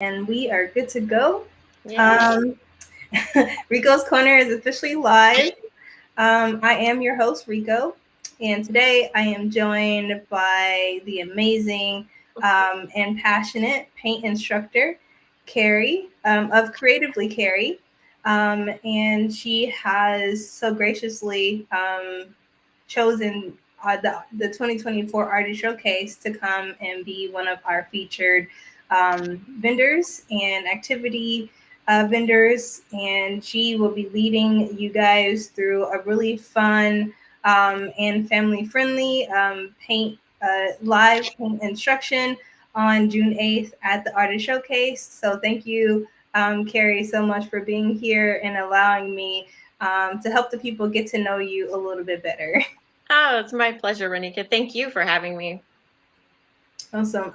and we are good to go. Yay. Um, Rico's Corner is officially live. I am your host, Rico, and today I am joined by the amazing and passionate paint instructor, Carrie, of Creatively Carrie. And she has so graciously chosen the 2024 Artist Showcase to come and be one of our featured vendors and activity vendors. And she will be leading you guys through a really fun and family friendly live paint instruction on June 8th at the Artist Showcase. So thank you, Carrie, so much for being here and allowing me to help the people get to know you a little bit better. Oh, it's my pleasure, Renika. Thank you for having me. Awesome.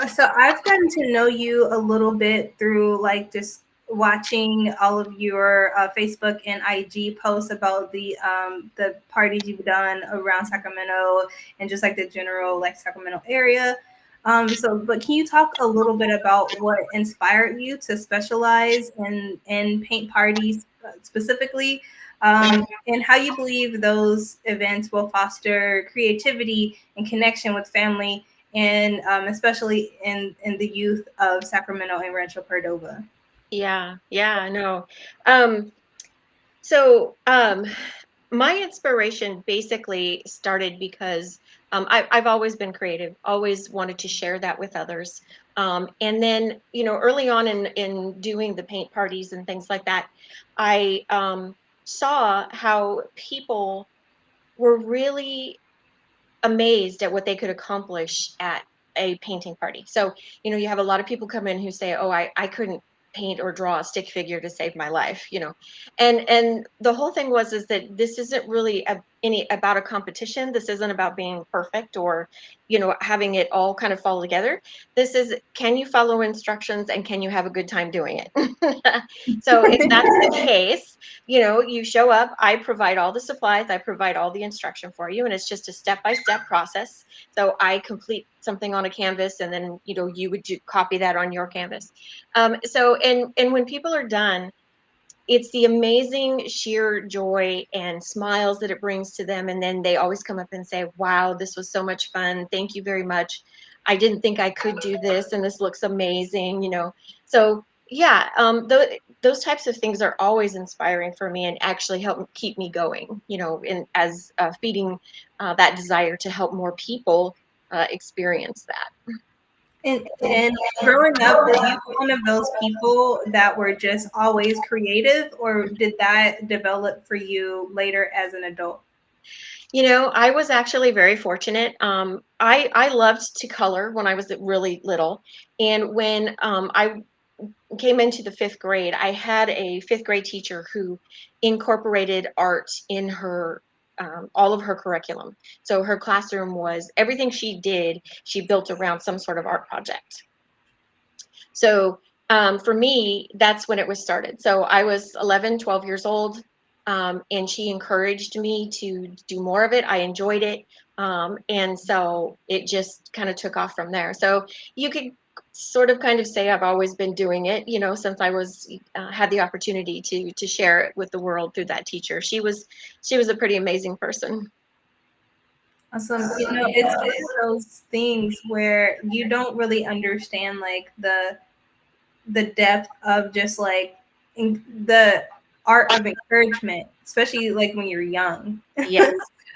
So I've gotten to know you a little bit through like just watching all of your Facebook and IG posts about the parties you've done around Sacramento and just like the general like Sacramento area. But can you talk a little bit about what inspired you to specialize in paint parties specifically, and how you believe those events will foster creativity and connection with family and especially in the youth of Sacramento and Rancho Cordova. Yeah, no. Um, so my inspiration basically started because I've always been creative, always wanted to share that with others. And then, early on in doing the paint parties and things like that, I saw how people were really amazed at what they could accomplish at a painting party. So, you have a lot of people come in who say, "Oh, I couldn't paint or draw a stick figure to save my life." And the whole thing was is that this isn't really any about a competition. This isn't about being perfect or, having it all kind of fall together. This is, can you follow instructions and can you have a good time doing it? So if that's the case, you show up, I provide all the supplies, I provide all the instruction for you, and it's just a step-by-step process. So I complete something on a canvas, and then, you would copy that on your canvas. And when people are done, it's the amazing sheer joy and smiles that it brings to them. And then they always come up and say, "Wow, this was so much fun. Thank you very much. I didn't think I could do this, and this looks amazing." So yeah, those types of things are always inspiring for me and actually help keep me going, in as feeding that desire to help more people experience that. And growing up, were you one of those people that were just always creative, or did that develop for you later as an adult? I was actually very fortunate. I loved to color when I was really little, and when I came into the fifth grade, I had a fifth grade teacher who incorporated art in her all of her curriculum. So her classroom was everything she did. She built around some sort of art project. So for me, that's when it was started. So I was 11, 12 years old, and she encouraged me to do more of it. I enjoyed it. And so it just kind of took off from there. So you could sort of kind of say I've always been doing it, since I was had the opportunity to share it with the world through that teacher. She was a pretty amazing person. Awesome. It's one of those things where you don't really understand like the depth of just like the art of encouragement, especially like when you're young. Yes. Yeah.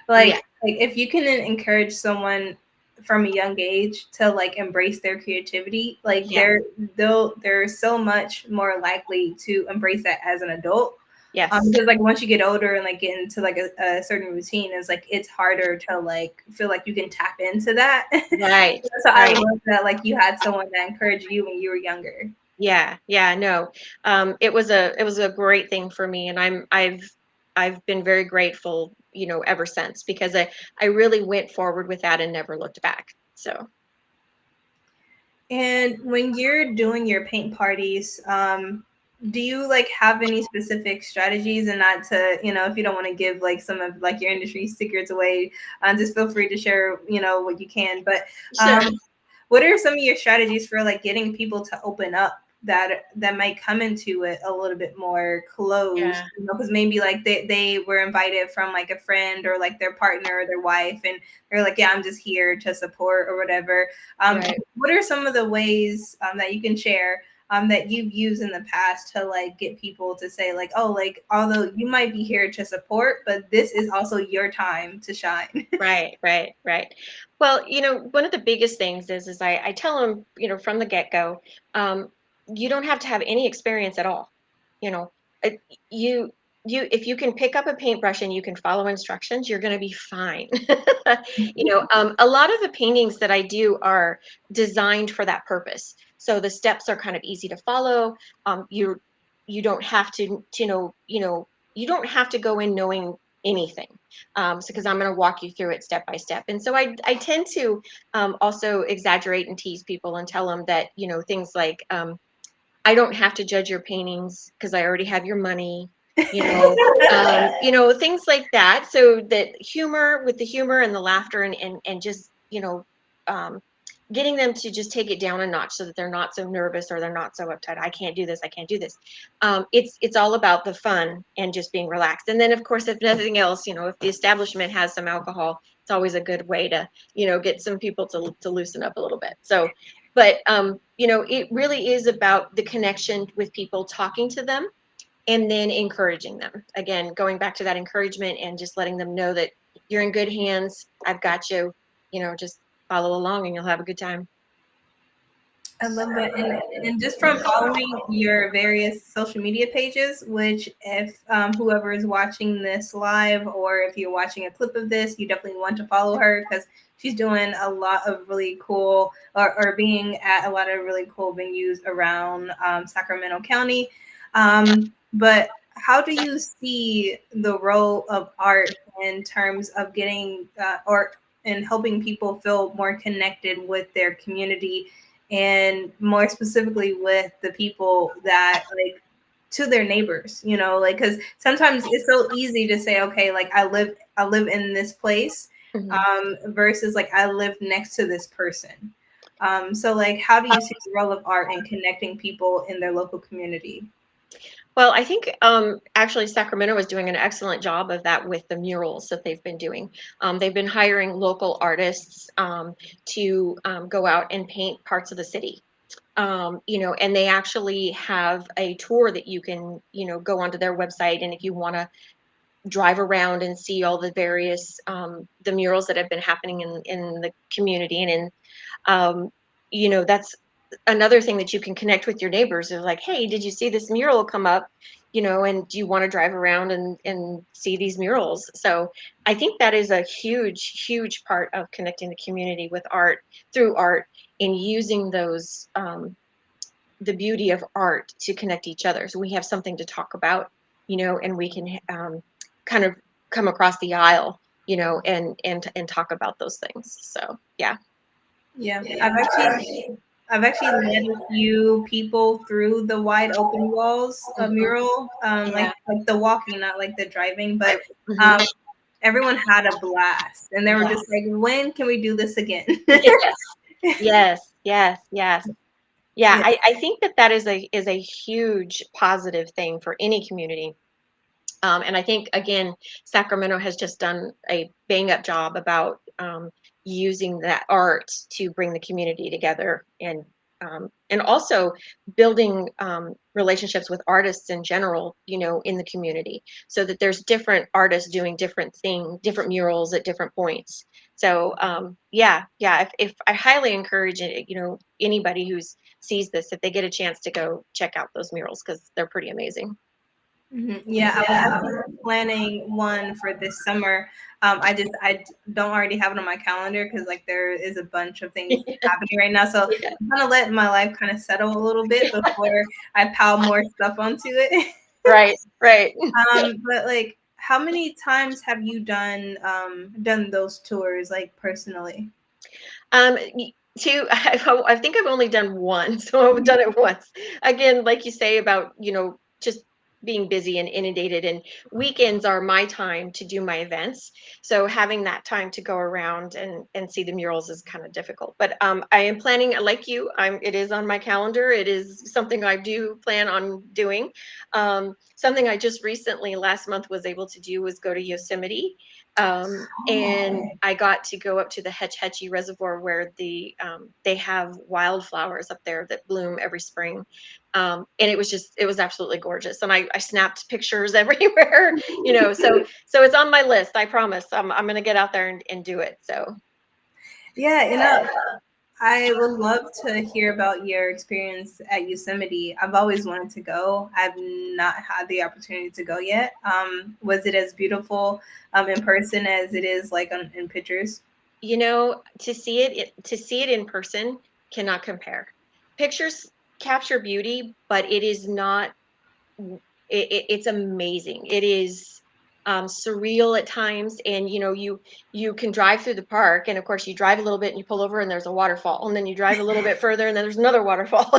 like if you can encourage someone from a young age to like embrace their creativity, like Yeah. they're so much more likely to embrace that as an adult. Yes. Because like once you get older and like get into like a certain routine, it's like it's harder to like feel like you can tap into that. Right. So I Right. love that like you had someone that encouraged you when you were younger. Yeah, no. It was a great thing for me, and I've been very grateful, ever since, because I really went forward with that and never looked back. So And when you're doing your paint parties, do you like have any specific strategies? And not to, if you don't want to give like some of like your industry secrets away, just feel free to share, what you can. But sure. what are some of your strategies for like getting people to open up that might come into it a little bit more closed, Yeah. you know, because maybe like they were invited from like a friend or like their partner or their wife, and they're like, yeah, I'm just here to support or whatever. Right. What are some of the ways that you can share that you've used in the past to like get people to say like, oh, like although you might be here to support, but this is also your time to shine. Right, right, right. Well, one of the biggest things is I tell them, from the get-go, um, you don't have to have any experience at all. You know, it, you if you can pick up a paintbrush and you can follow instructions, you're going to be fine. A lot of the paintings that I do are designed for that purpose. So the steps are kind of easy to follow. You don't have to you don't have to go in knowing anything, so because I'm going to walk you through it step by step. And so I tend to also exaggerate and tease people and tell them that things like, I don't have to judge your paintings because I already have your money, things like that. So that humor, with the humor and the laughter, and just um, getting them to just take it down a notch so that they're not so nervous or they're not so uptight. I can't do this. I can't do this. It's all about the fun and just being relaxed. And then, of course, if nothing else, if the establishment has some alcohol, it's always a good way to get some people to loosen up a little bit. So, but it really is about the connection with people, talking to them, and then encouraging them. Again, going back to that encouragement and just letting them know that you're in good hands. I've got you. Just follow along and you'll have a good time. I love that. And just from following your various social media pages, which if whoever is watching this live or if you're watching a clip of this, you definitely want to follow her because she's doing a lot of really cool or being at a lot of really cool venues around Sacramento County. But how do you see the role of art in terms of getting or in helping people feel more connected with their community, and more specifically with the people that like to their neighbors, you know, like because sometimes it's so easy to say, okay, like I live in this place, Mhm. versus like I live next to this person. So like how do you see the role of art in connecting people in their local community? Well, I think actually Sacramento is doing an excellent job of that with the murals that they've been doing. They've been hiring local artists to go out and paint parts of the city. And they actually have a tour that you can, go onto their website. And if you want to drive around and see all the various the murals that have been happening in the community, and in um, that's another thing that you can connect with your neighbors. Of like, hey, did you see this mural come up? And do you want to drive around and see these murals? So I think that is a huge, huge part of connecting the community with art, through art, and using those the beauty of art to connect each other. So we have something to talk about, and we can kind of come across the aisle, and talk about those things. So yeah. Yeah, I've actually led a few people through the wide open walls Mhm. mural, Yeah. like the walking, not like the driving, but Right. Mhm. um, everyone had a blast, and they were Yeah. just like, "When can we do this again?" Yes. Yes. Yes. Yes. Yeah. Yeah. I think that is a huge positive thing for any community. And I think, again, Sacramento has just done a bang up job about using that art to bring the community together, and also building relationships with artists in general, in the community, so that there's different artists doing different things, different murals at different points. So yeah, yeah. If I highly encourage it, anybody who sees this, if they get a chance to go check out those murals, because they're pretty amazing. Yeah, I was actually planning one for this summer. I don't already have it on my calendar because like there is a bunch of things happening right now. So Yeah. I'm gonna let my life kind of settle a little bit before I pile more stuff onto it. Right, right. But like, how many times have you done those tours like personally? Two, I think I've only done one, so I've done it once. Again, like you say about, just being busy and inundated, and weekends are my time to do my events. So having that time to go around and see the murals is kind of difficult. But I am planning, like you, it is on my calendar. It is something I do plan on doing. Something I just recently last month was able to do was go to Yosemite. And I got to go up to the Hetch Hetchy Reservoir where they have wildflowers up there that bloom every spring. And it was absolutely gorgeous. And I snapped pictures everywhere, so it's on my list. I promise. I'm going to get out there and do it. So Yeah, I would love to hear about your experience at Yosemite. I've always wanted to go. I've not had the opportunity to go yet. Was it as beautiful in person as it is like in pictures? to see it in person cannot compare. Pictures capture beauty, but it is not it's amazing. It is surreal at times, and you can drive through the park, and of course you drive a little bit and you pull over and there's a waterfall, and then you drive a little bit further and then there's another waterfall.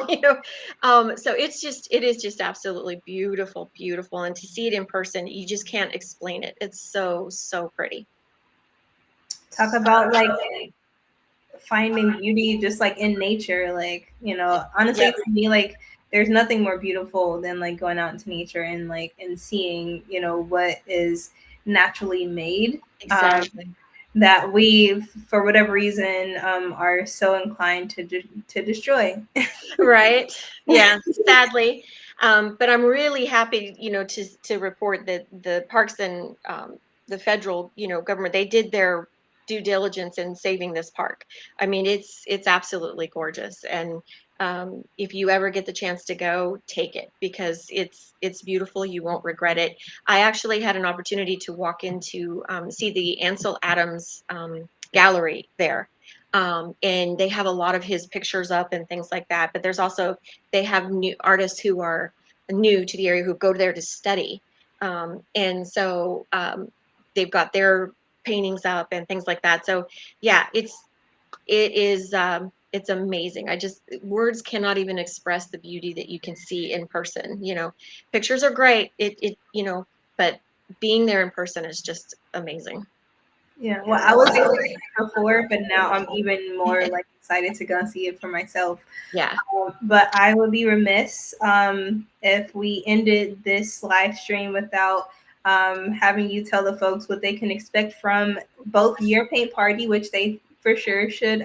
So it is just absolutely beautiful, beautiful, and to see it in person, you just can't explain it. It's so pretty. Talk about like finding beauty just like in nature. Like, honestly, Yep, to me, like there's nothing more beautiful than like going out into nature and like and seeing, what is naturally made. exactly. That we, for whatever reason, are so inclined to destroy. Right. Yeah, sadly. But I'm really happy, to report that the parks and the federal, government, they did their due diligence in saving this park. I mean, it's absolutely gorgeous, and if you ever get the chance to go, take it because it's beautiful. You won't regret it. I actually had an opportunity to walk into see the Ansel Adams gallery there, and they have a lot of his pictures up and things like that. But there's also they have new artists who are new to the area who go there to study, and so they've got their paintings up and things like that. So yeah, it's amazing. I just words cannot even express the beauty that you can see in person. Pictures are great. But being there in person is just amazing. Yeah, well, I was excited before, but now I'm even more like excited to go and see it for myself. Yeah. But I would be remiss if we ended this live stream without having you tell the folks what they can expect from both your paint party, which they for sure should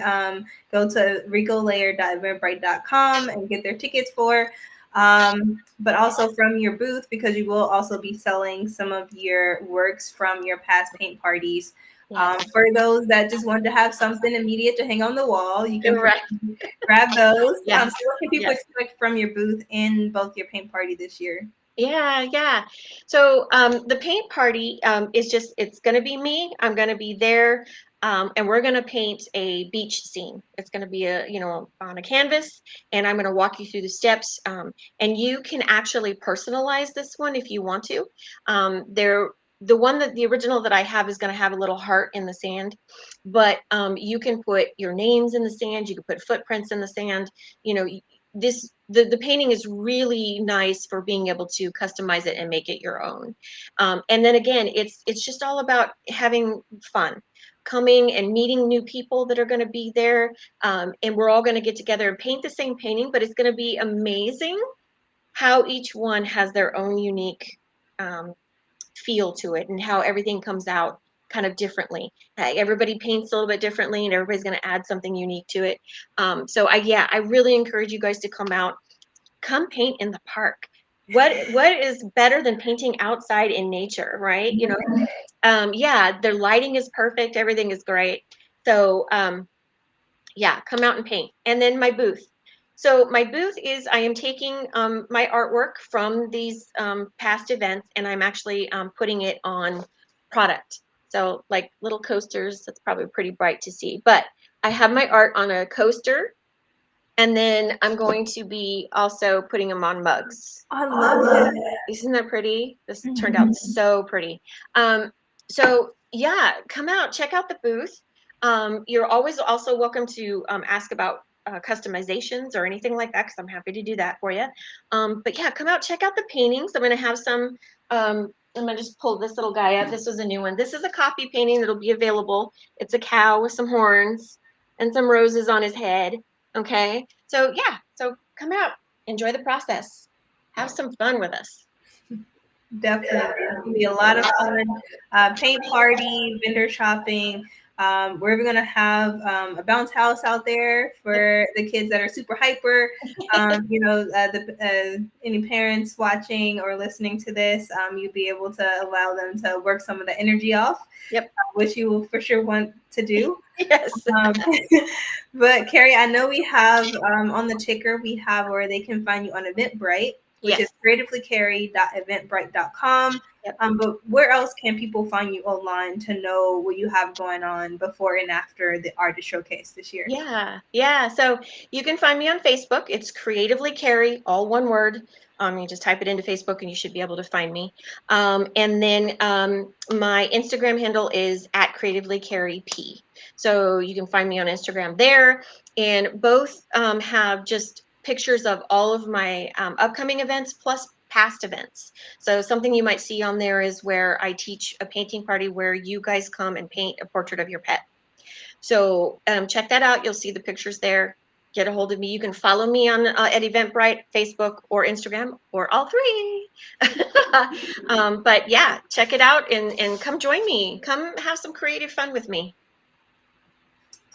go to ricolayer.eventbrite.com and get their tickets for. But also from your booth, because you will also be selling some of your works from your past paint parties. Yes. For those that just wanted to have something immediate to hang on the wall, you can Right. grab those. Yes. So what can people Yes. expect from your booth in both your paint party this year? Yeah, yeah. So the paint party is just it's gonna be me. I'm gonna be there, and we're gonna paint a beach scene. It's gonna be on a canvas, and I'm gonna walk you through the steps. And you can actually personalize this one if you want to. There, the original that I have is gonna have a little heart in the sand, but you can put your names in the sand. You can put footprints in the sand. You know, the painting is really nice for being able to customize it and make it your own. And then again, it's just all about having fun, coming and meeting new people that are going to be there, and we're all going to get together and paint the same painting, but it's going to be amazing how each one has their own unique um, feel to it and how everything comes out kind of differently. Everybody paints a little bit differently, and everybody's going to add something unique to it. So I really encourage you guys to come out, come paint in the park. What is better than painting outside in nature, right? Yeah, their lighting is perfect, everything is great. So yeah, come out and paint. And then my booth. So my booth is I am taking my artwork from these past events, and I'm actually putting it on product. So like little coasters. That's probably pretty bright to see, but I have my art on a coaster, and then I'm going to be also putting them on mugs. I love that. Isn't that pretty? This turned out Mhm. so pretty. So yeah, come out, check out the booth. You're always also welcome to ask about customizations or anything like that, because I'm happy to do that for you. But yeah, come out, check out the paintings. I'm going to have some. I'm going to just pull this little guy out. This was a new one. This is a copy painting that'll be available. It's a cow with some horns and some roses on his head. Okay. So yeah, so come out, enjoy the process, have some fun with us. Definitely. It's going to be a lot of fun. Paint party, vendor shopping. We're going to have a bounce house out there Yep. for the kids that are super hyper. Any parents watching or listening to this, you'll be able to allow them to work some of the energy off, Yep. which you will for sure want to do. Yes. Um, but Carrie, I know we have on the ticker, we have where they can find you on Eventbrite, which is Yes. creativelycarrie.eventbrite.com. Yep. But where else can people find you online to know what you have going on before and after the artist showcase this year? Yeah. So you can find me on Facebook. It's Creatively Carrie, all one word. You just type it into Facebook and you should be able to find me. And then my Instagram handle is at Creatively Carrie P. So you can find me on Instagram there. And both have just pictures of all of my upcoming events plus past events. So something you might see on there is where I teach a painting party where you guys come and paint a portrait of your pet. So check that out. You'll see the pictures there. Get a hold of me. You can follow me on at Eventbrite, Facebook, or Instagram, or all three. But yeah, check it out and come join me. Come have some creative fun with me.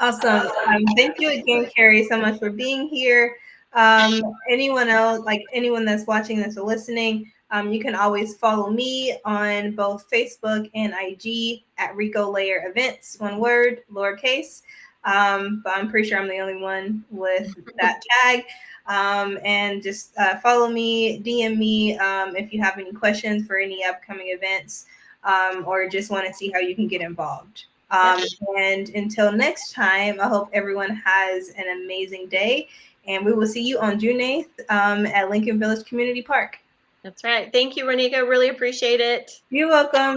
Awesome. Thank you again, Carrie, so much for being here. Anyone else, like anyone that's watching this or listening, you can always follow me on both Facebook and IG at Rico Layer Events, one word, lowercase. But I'm pretty sure I'm the only one with that tag. And just follow me, DM me if you have any questions for any upcoming events or just want to see how you can get involved. Yep. And until next time, I hope everyone has an amazing day. And we will see you on June 8th at Lincoln Village Community Park. That's right. Thank you, Renika. Really appreciate it. You're welcome.